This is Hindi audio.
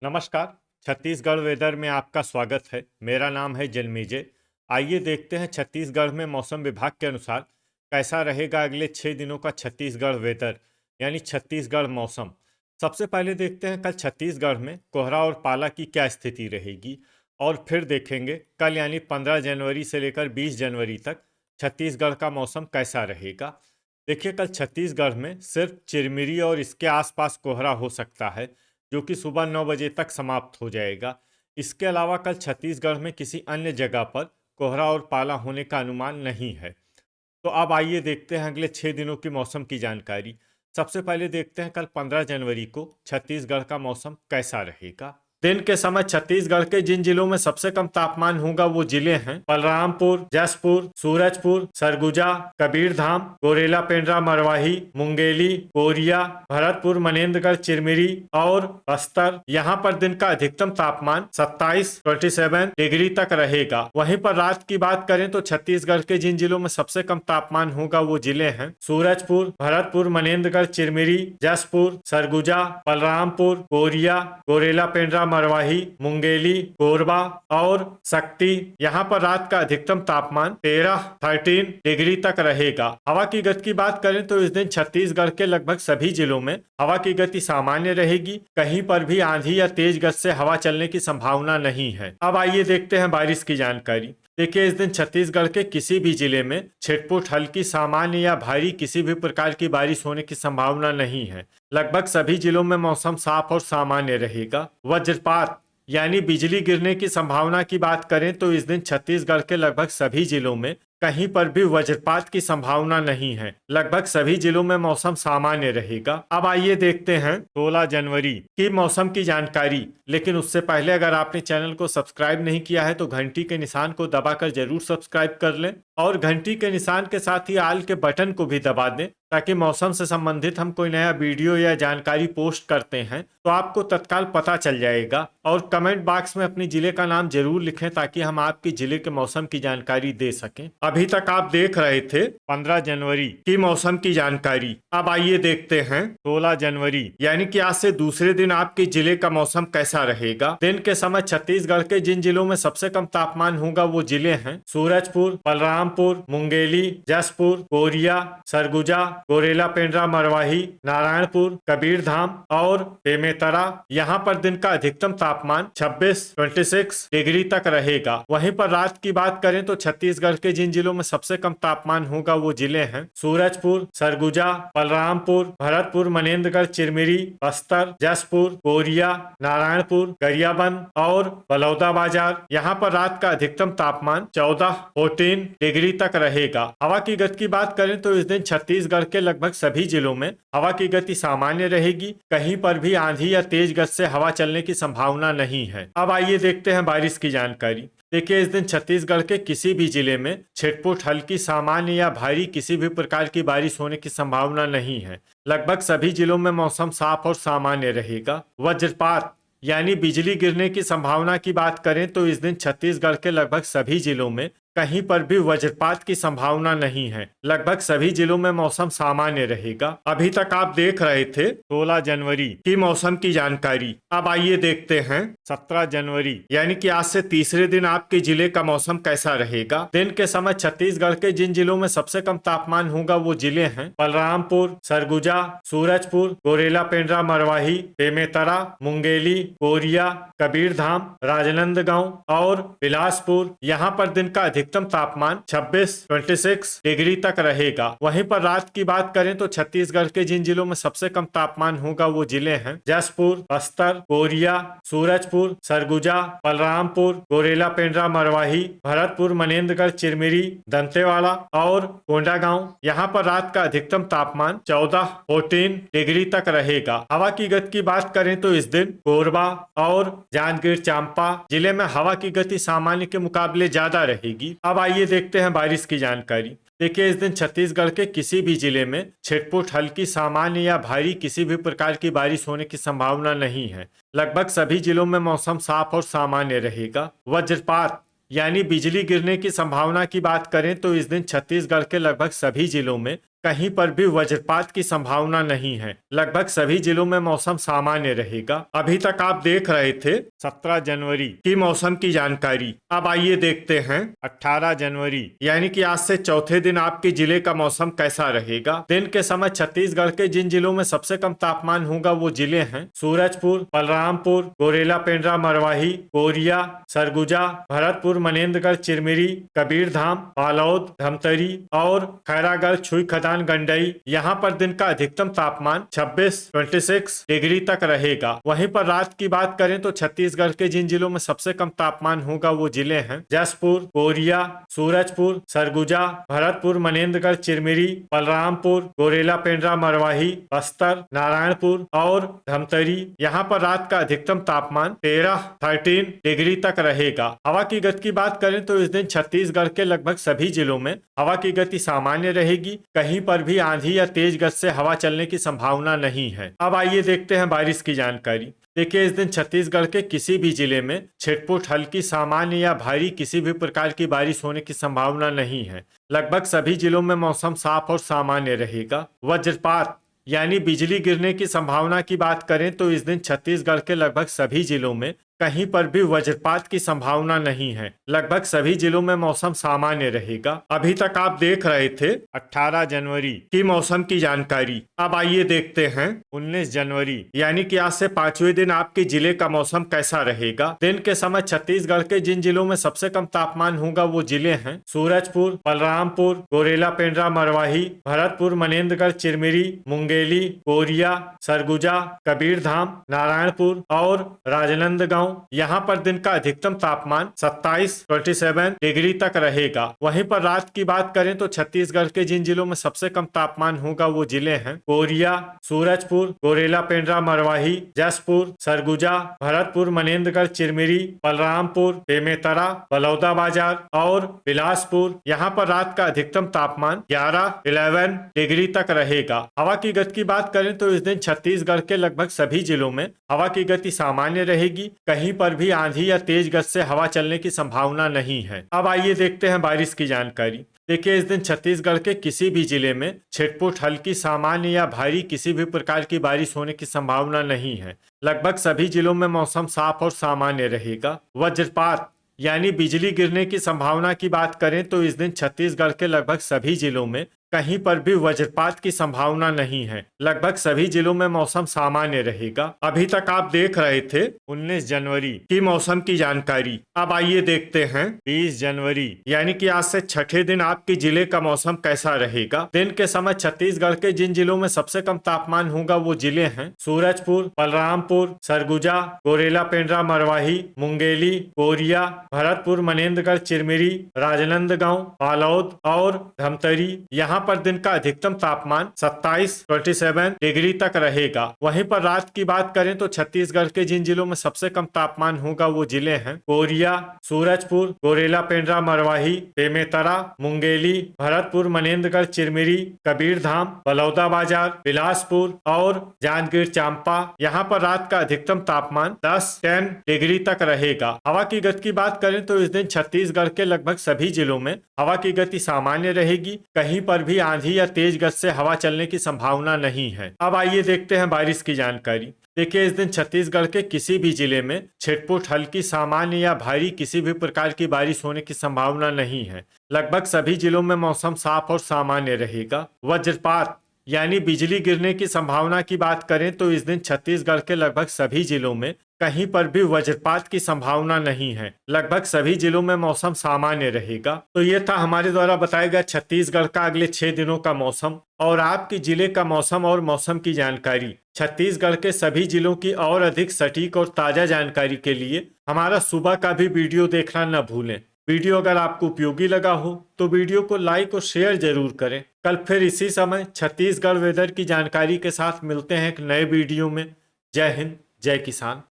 नमस्कार। छत्तीसगढ़ वेदर में आपका स्वागत है। मेरा नाम है जन्मेजय। आइए देखते हैं छत्तीसगढ़ में मौसम विभाग के अनुसार कैसा रहेगा अगले 6 दिनों का छत्तीसगढ़ वेदर यानी छत्तीसगढ़ मौसम। सबसे पहले देखते हैं कल छत्तीसगढ़ में कोहरा और पाला की क्या स्थिति रहेगी, और फिर देखेंगे कल यानी 15 जनवरी से लेकर 20 जनवरी तक छत्तीसगढ़ का मौसम कैसा रहेगा। देखिए, कल छत्तीसगढ़ में सिर्फ चिरमिरी और इसके आसपास कोहरा हो सकता है, जो कि सुबह 9 बजे तक समाप्त हो जाएगा। इसके अलावा कल छत्तीसगढ़ में किसी अन्य जगह पर कोहरा और पाला होने का अनुमान नहीं है। तो अब आइए देखते हैं अगले 6 दिनों की मौसम की जानकारी। सबसे पहले देखते हैं कल 15 जनवरी को छत्तीसगढ़ का मौसम कैसा रहेगा। दिन के समय छत्तीसगढ़ के जिन जिलों में सबसे कम तापमान होगा वो जिले हैं बलरामपुर, जसपुर, सूरजपुर, सरगुजा, कबीरधाम, गोरेला पेंड्रा, मरवाही, मुंगेली, कोरिया, भरतपुर, मनेन्द्रगढ़, चिरमिरी और बस्तर। यहाँ पर दिन का अधिकतम तापमान 27 डिग्री तक रहेगा। वहीं पर रात की बात करें तो छत्तीसगढ़ के जिन जिलों में सबसे कम तापमान होगा वो जिले हैं सूरजपुर, भरतपुर, मनेन्द्रगढ़, चिरमिरी, जसपुर, सरगुजा, बलरामपुर, कोरिया, गोरेला पेंड्रा, मरवाही, मुंगेली, कोरबा और शक्ति। यहाँ पर रात का अधिकतम तापमान 13 डिग्री तक रहेगा। हवा की गति की बात करें तो इस दिन छत्तीसगढ़ के लगभग सभी जिलों में हवा की गति सामान्य रहेगी। कहीं पर भी आंधी या तेज गति से हवा चलने की संभावना नहीं है। अब आइए देखते हैं बारिश की जानकारी। देखिए, इस दिन छत्तीसगढ़ के किसी भी जिले में छिटपुट, हल्की, सामान्य या भारी किसी भी प्रकार की बारिश होने की संभावना नहीं है। लगभग सभी जिलों में मौसम साफ और सामान्य रहेगा। वज्रपात यानी बिजली गिरने की संभावना की बात करें तो इस दिन छत्तीसगढ़ के लगभग सभी जिलों में कहीं पर भी वज्रपात की संभावना नहीं है। लगभग सभी जिलों में मौसम सामान्य रहेगा। अब आइए देखते हैं 16 जनवरी की मौसम की जानकारी। लेकिन उससे पहले अगर आपने चैनल को सब्सक्राइब नहीं किया है तो घंटी के निशान को दबाकर जरूर सब्सक्राइब कर लें, और घंटी के निशान के साथ ही आल के बटन को भी दबा दें, ताकि मौसम से संबंधित हम कोई नया वीडियो या जानकारी पोस्ट करते हैं तो आपको तत्काल पता चल जाएगा। और कमेंट बॉक्स में अपने जिले का नाम जरूर लिखें ताकि हम आपके जिले के मौसम की जानकारी दे सकें। अभी तक आप देख रहे थे 15 जनवरी की मौसम की जानकारी। अब आइए देखते हैं 16 जनवरी यानी कि आज से दूसरे दिन आपके जिले का मौसम कैसा रहेगा। दिन के समय छत्तीसगढ़ के जिन जिलों में सबसे कम तापमान होगा वो जिले हैं सूरजपुर, बलरामपुर, मुंगेली, जसपुर, कोरिया, सरगुजा, गोरेला पेंड्रा, मरवाही, नारायणपुर, कबीरधाम और बेमेतरा। यहाँ पर दिन का अधिकतम तापमान 26 डिग्री तक रहेगा। वहीं पर रात की बात करें तो छत्तीसगढ़ के जिन जिलों में सबसे कम तापमान होगा वो जिले हैं सूरजपुर, सरगुजा, बलरामपुर, भरतपुर, मनेन्द्रगढ़, चिरमिरी, बस्तर, जसपुर, कोरिया, नारायणपुर, गरियाबंद और बलौदाबाजार। यहाँ पर रात का अधिकतम तापमान 14 डिग्री तक रहेगा। हवा की गति की बात करें तो इस दिन छत्तीसगढ़ के लगभग सभी जिलों में हवा की गति सामान्य रहेगी। कहीं पर भी आंधी या तेज गति से हवा चलने की संभावना नहीं है। अब आइए देखते हैं बारिश की जानकारी। देखिए, इस दिन छत्तीसगढ़ के किसी भी जिले में छिटपुट, हल्की, सामान्य या भारी किसी भी प्रकार की बारिश होने की संभावना नहीं है। लगभग सभी जिलों में मौसम साफ और सामान्य रहेगा। वज्रपात यानी बिजली गिरने की संभावना की बात करें तो इस दिन छत्तीसगढ़ के लगभग सभी जिलों में कहीं पर भी वज्रपात की संभावना नहीं है। लगभग सभी जिलों में मौसम सामान्य रहेगा। अभी तक आप देख रहे थे 16 जनवरी की मौसम की जानकारी। अब आइए देखते हैं 17 जनवरी यानी कि आज से तीसरे दिन आपके जिले का मौसम कैसा रहेगा। दिन के समय छत्तीसगढ़ के जिन जिलों में सबसे कम तापमान होगा वो जिले हैं बलरामपुर, सरगुजा, सूरजपुर, गोरेला पेंड्रा, मरवाही, बेमेतरा, मुंगेली, कोरिया, कबीरधाम, राजनांदगांव और बिलासपुर। यहाँ पर दिन का अधिकतम तापमान 26 डिग्री तक रहेगा। वहीं पर रात की बात करें तो छत्तीसगढ़ के जिन जिलों में सबसे कम तापमान होगा वो जिले हैं जसपुर, बस्तर, कोरिया, सूरजपुर, सरगुजा, बलरामपुर, गोरेला पेंड्रा, मरवाही, भरतपुर, मनेन्द्रगढ़, चिरमिरी, दंतेवाड़ा और कोंडागांव। यहाँ पर रात का अधिकतम तापमान 14 डिग्री तक रहेगा। हवा की गति की बात करें तो इस दिन कोरबा और जांजगीर चांपा जिले में हवा की गति सामान्य के मुकाबले ज्यादा रहेगी। अब आइए देखते हैं बारिश की जानकारी। देखिए, इस दिन छत्तीसगढ़ के किसी भी जिले में छिटपुट, हल्की, सामान्य या भारी किसी भी प्रकार की बारिश होने की संभावना नहीं है। लगभग सभी जिलों में मौसम साफ और सामान्य रहेगा। वज्रपात यानी बिजली गिरने की संभावना की बात करें तो इस दिन छत्तीसगढ़ के लगभग सभी जिलों में कहीं पर भी वज्रपात की संभावना नहीं है। लगभग सभी जिलों में मौसम सामान्य रहेगा। अभी तक आप देख रहे थे 17 जनवरी की मौसम की जानकारी। अब आइए देखते हैं 18 जनवरी यानी कि आज से चौथे दिन आपके जिले का मौसम कैसा रहेगा। दिन के समय छत्तीसगढ़ के जिन जिलों में सबसे कम तापमान होगा वो जिले हैं सूरजपुर, बलरामपुर, गोरेला, पेंड्रा, मरवाही, कोरिया, सरगुजा, भरतपुर, मनेन्द्रगढ़, चिरमिरी, कबीरधाम, बालोद, धमतरी और खैरागढ़, छुई खदान, गंडई। यहाँ पर दिन का अधिकतम तापमान 26 डिग्री तक रहेगा। वहीं पर रात की बात करें तो छत्तीसगढ़ के जिन जिलों में सबसे कम तापमान होगा वो जिले हैं जसपुर, कोरिया, सूरजपुर, सरगुजा, भरतपुर, मनेन्द्रगढ़, चिरमिरी, बलरामपुर, गोरेला, पेंड्रा, मरवाही, बस्तर, नारायणपुर और धमतरी। यहाँ पर रात का अधिकतम तापमान 13 डिग्री तक रहेगा। हवा की गति की बात करें तो इस दिन छत्तीसगढ़ के लगभग सभी जिलों में हवा की गति सामान्य रहेगी। कहीं पर भी आंधी या तेज गति से हवा चलने की संभावना नहीं है। अब आइए देखते हैं बारिश की जानकारी। देखिए, इस दिन छत्तीसगढ़ के किसी भी जिले में छिटपुट, हल्की, सामान्य या भारी किसी भी प्रकार की बारिश होने की संभावना नहीं है। लगभग सभी जिलों में मौसम साफ और सामान्य रहेगा। वज्रपात यानी बिजली गिरने की संभावना की बात करें तो इस दिन छत्तीसगढ़ के लगभग सभी जिलों में कहीं पर भी वज्रपात की संभावना नहीं है। लगभग सभी जिलों में मौसम सामान्य रहेगा। अभी तक आप देख रहे थे 18 जनवरी की मौसम की जानकारी। अब आइए देखते हैं 19 जनवरी यानी कि आज से 5वें दिन आपके जिले का मौसम कैसा रहेगा। दिन के समय छत्तीसगढ़ के जिन जिलों में सबसे कम तापमान होगा वो जिले हैं सूरजपुर, बलरामपुर, गोरेला, पेंड्रा, मरवाही, भरतपुर, मनेन्द्रगढ़, चिरमिरी, मुंगेली, कोरिया, सरगुजा, कबीरधाम, नारायणपुर और राजनांदगांव। यहाँ पर दिन का अधिकतम तापमान 27 डिग्री तक रहेगा। वहीं पर रात की बात करें तो छत्तीसगढ़ के जिन जिलों में सबसे कम तापमान होगा वो जिले हैं कोरिया, सूरजपुर, गोरेला, पेंड्रा, मरवाही, जसपुर, सरगुजा, भरतपुर, मनेन्द्रगढ़, चिरमिरी, बलरामपुर, बेमेतरा, बलौदाबाजार और बिलासपुर। यहाँ पर रात का अधिकतम तापमान 11 डिग्री तक रहेगा। हवा की गति की बात करें तो इस दिन छत्तीसगढ़ के लगभग सभी जिलों में हवा की गति सामान्य रहेगी। कहीं पर भी आंधी या तेज गति से हवा चलने की संभावना नहीं है। अब आइए देखते हैं बारिश की जानकारी। देखिए, इस दिन छत्तीसगढ़ के किसी भी जिले में छिटपुट, हल्की, सामान्य या भारी किसी भी प्रकार की बारिश होने की संभावना नहीं है। लगभग सभी जिलों में मौसम साफ और सामान्य रहेगा। वज्रपात यानी बिजली गिरने की संभावना की बात करें तो इस दिन छत्तीसगढ़ के लगभग सभी जिलों में कहीं पर भी वज्रपात की संभावना नहीं है। लगभग सभी जिलों में मौसम सामान्य रहेगा। अभी तक आप देख रहे थे 19 जनवरी की मौसम की जानकारी। अब आइए देखते हैं 20 जनवरी यानी कि आज से छठे दिन आपके जिले का मौसम कैसा रहेगा। दिन के समय छत्तीसगढ़ के जिन जिलों में सबसे कम तापमान होगा वो जिले हैं सूरजपुर, बलरामपुर, सरगुजा, गोरेला, पेंड्रा, मरवाही, मुंगेली, कोरिया, भरतपुर, मनेन्द्रगढ़, चिरमिरी, राजनांदगांव, बालोद और धमतरी। यहाँ पर दिन का अधिकतम तापमान 27 डिग्री तक रहेगा। वहीं पर रात की बात करें तो छत्तीसगढ़ के जिन जिलों में सबसे कम तापमान होगा वो जिले हैं कोरिया, सूरजपुर, गोरेला, पेंड्रा, मरवाही, बेमेतरा, मुंगेली, भरतपुर, मनेन्द्रगढ़, चिरमिरी, कबीरधाम, बलौदाबाजार, बिलासपुर और जांजगीर चांपा। यहाँ पर रात का अधिकतम तापमान 10 डिग्री तक रहेगा। हवा की गति की बात करें तो इस दिन छत्तीसगढ़ के लगभग सभी जिलों में हवा की गति सामान्य रहेगी। कहीं पर भी आंधी या तेज गति से हवा चलने की संभावना नहीं है। अब आइए देखते हैं बारिश की जानकारी। देखिए, इस दिन छत्तीसगढ़ के किसी भी जिले में छिटपुट, हल्की, सामान्य या भारी किसी भी प्रकार की बारिश होने की संभावना नहीं है। लगभग सभी जिलों में मौसम साफ और सामान्य रहेगा। वज्रपात यानी बिजली गिरने की संभावना की बात करें तो इस दिन छत्तीसगढ़ के लगभग सभी जिलों में कहीं पर भी वज्रपात की संभावना नहीं है। लगभग सभी जिलों में मौसम सामान्य रहेगा। तो ये था हमारे द्वारा बताया गया छत्तीसगढ़ का अगले 6 दिनों का मौसम और आपके जिले का मौसम और मौसम की जानकारी। छत्तीसगढ़ के सभी जिलों की और अधिक सटीक और ताजा जानकारी के लिए हमारा सुबह का भी वीडियो देखना न भूलें। वीडियो अगर आपको उपयोगी लगा हो तो वीडियो को लाइक और शेयर जरूर करें। कल फिर इसी समय छत्तीसगढ़ वेदर की जानकारी के साथ मिलते हैं एक नए वीडियो में। जय हिंद, जय किसान।